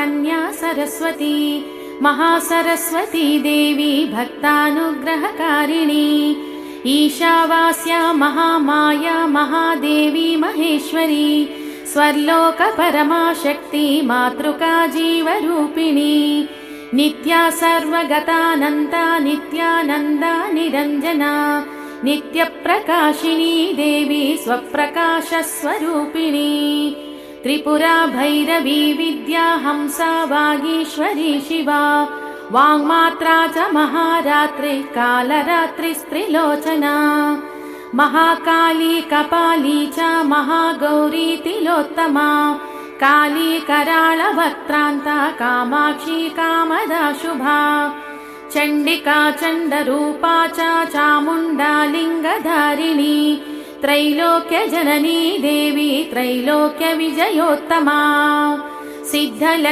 कन्या सरस्वती महासरस्वती देवी भक्तानुग्रहकारिणी ईशावास्या महामाया महादेवी महेश्वरी स्वर्लोक परमाशक्ति मातृका जीवरूपिणी नित्या सर्वगतानन्ता नित्यानन्दा निरञ्जना नित्यप्रकाशिनी देवी स्वप्रकाशस्वरूपिणी त्रिपुरा भैरवी विद्या हंसा वागीश्वरी शिवा वाङ्मात्रा च महारात्रि कालरात्रिस्त्रिलोचना महाकाली कपाली च महागौरी तिलोत्तमा काली कराळवक्त्रान्ता कामाक्षी कामदा शुभा चण्डिका चण्डरूपा च चामुण्डा लिङ्गधारिणी त्रैलोक्यजननी देवी त्रैलोक्यविजयोत्तमा सिद्धलक्ष्मी